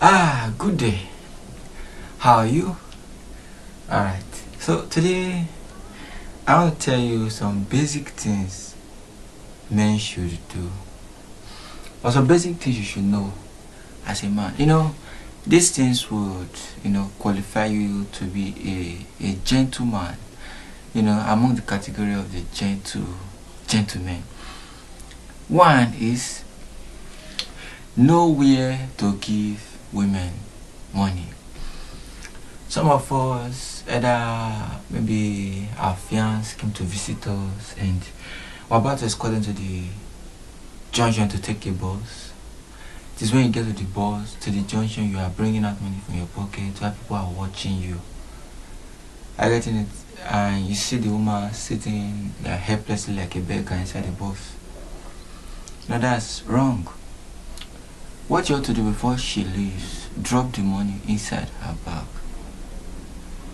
Good day. How are you? Alright. So today I want to tell you some basic things men should do. Or some basic things you should know as a man. These things would, qualify you to be a gentleman, among the category of the gentlemen. One is know where to give women money. Some of us, either maybe our fiance came to visit us and we're about to escort them to the junction to take a bus. It is when you get to the bus, to the junction, you are bringing out money from your pocket while people are watching you. Are you getting it? And you see the woman sitting helplessly like a beggar inside the bus. Now that's wrong. What you ought to do before she leaves, drop the money inside her bag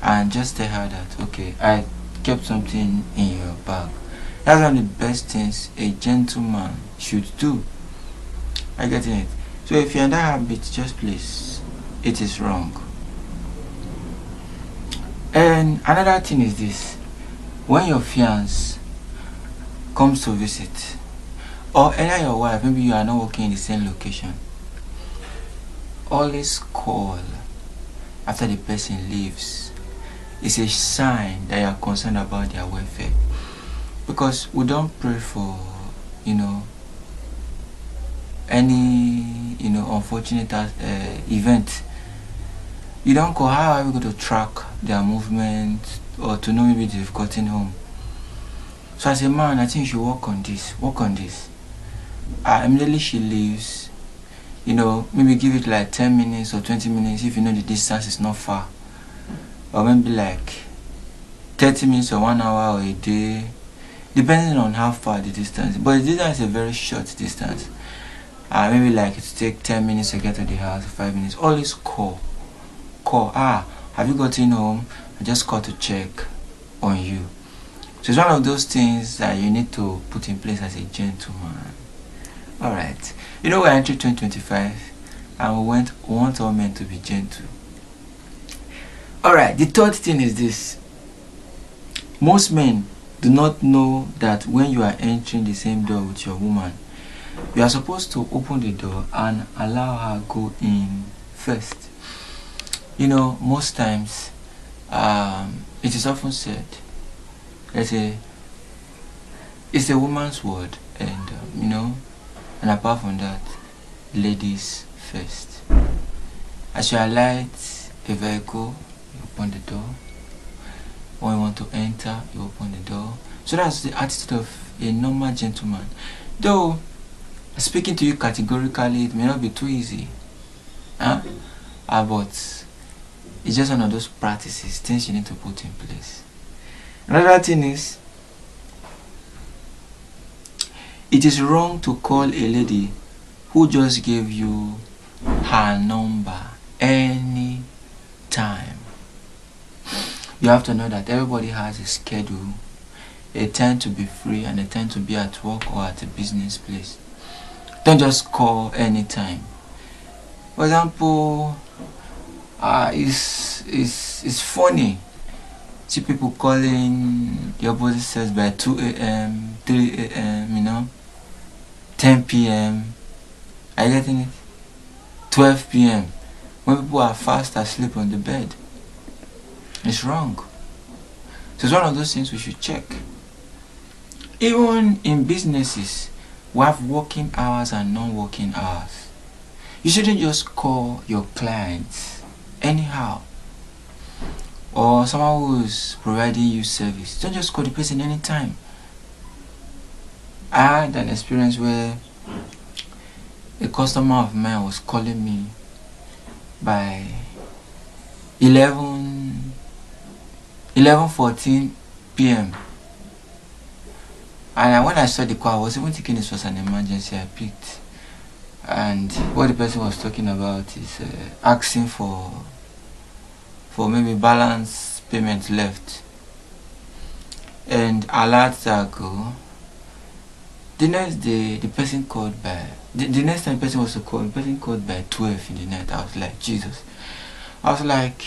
and just tell her that, okay, I kept something in your bag. That's one of the best things a gentleman should do. Are you getting it? So if you're in that habit, just please, it is wrong. And another thing is this: when your fiance comes to visit, or either your wife, maybe you are not working in the same location, always call after the person leaves. It's a sign that you are concerned about their welfare. Because we don't pray for, any, unfortunate event. You don't call, how are we going to track their movement or to know maybe they've gotten home? So as a man, I think you should work on this. Immediately she leaves, maybe give it like 10 minutes or 20 minutes if you know the distance is not far. Or maybe like 30 minutes or 1 hour or a day, depending on how far the distance. But the distance is a very short distance. Maybe like it take 10 minutes to get to the house, 5 minutes. Always call. Have you gotten home? I just called to check on you. So it's one of those things that you need to put in place as a gentleman. Alright. We're entering 2025 and we want all men to be gentle. Alright, the third thing is this. Most men do not know that when you are entering the same door with your woman, you are supposed to open the door and allow her go in first. Most times it is often said, it's a woman's word, and and apart from that, ladies first. As you alight a vehicle, you open the door. When you want to enter, you open the door. So that's the attitude of a normal gentleman. Though speaking to you categorically, it may not be too easy, but it's just one of those practices, things you need to put in place. Another thing is, it is wrong to call a lady who just gave you her number any time. You have to know that everybody has a schedule, a time to be free and a time to be at work or at a business place. Don't just call anytime. For example, it's funny. See people calling the opposite sex by 2 a.m., 3 a.m., 10 p.m. Are you getting it? 12 p.m. when people are fast asleep on the bed. It's wrong. So it's one of those things we should check. Even in businesses, we have working hours and non-working hours. You shouldn't just call your clients anyhow. Or someone who's providing you service. Don't just call the person anytime. I had an experience where a customer of mine was calling me by 11:14 p.m. And when I saw the call, I was even thinking this was an emergency. I picked. And what the person was talking about is asking for maybe balance payment left. And alerts that go, The next day, the person called by the next time the person was to call, the person called by 12 in the night. I was like, Jesus. I was like,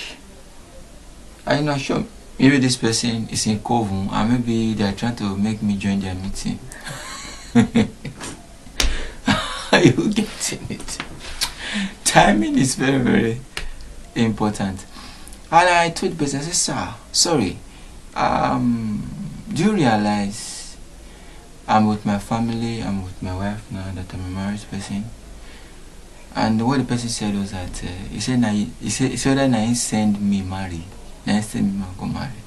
I'm not sure. Maybe this person is in Kovu, and maybe they are trying to make me join their meeting. Are you getting it? Timing is very, very important. And I told the person, I said, sir, sorry, do you realize I'm with my family, I'm with my wife now, that I'm a married person? And what the person said was that he said that he send me marry, now he send me go marry.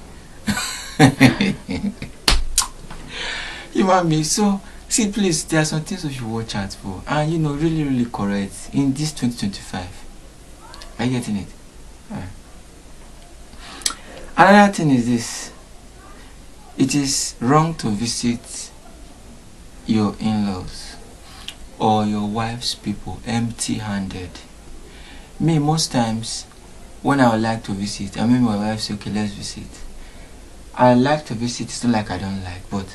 You want me? So see, please, there are some things we should watch out for, and you know, really, really correct in this 2025. Are you getting it? Alright. Another thing is this: it is wrong to visit your in-laws or your wife's people empty-handed. Me, most times when I would like to visit, I mean my wife say, okay, let's visit. I like to visit. It's not like I don't like, but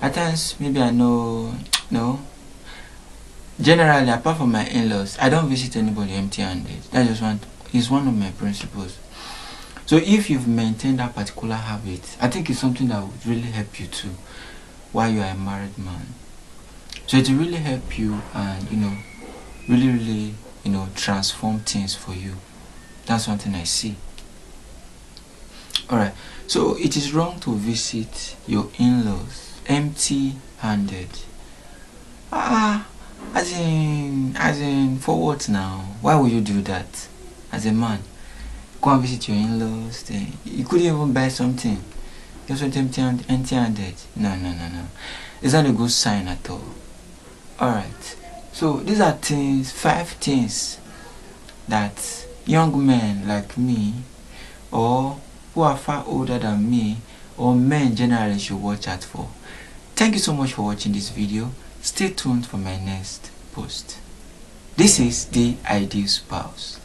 at times maybe I know. No, generally, apart from my in-laws, I don't visit anybody empty-handed. That just is one of my principles. So if you've maintained that particular habit, I think it's something that would really help you too while you are a married man. So it will really help you, and you know, really, you know, transform things for you. That's one thing I see. Alright, so it is wrong to visit your in-laws empty-handed. As in, for what now? Why would you do that? As a man, go and visit your in-laws. Then you couldn't even buy something. Just went empty-handed. No. It's not a good sign at all. Alright, so these are 5 things that young men like me, or who are far older than me, or men generally should watch out for. Thank you so much for watching this video. Stay tuned for my next post. This is the Ideal Spouse.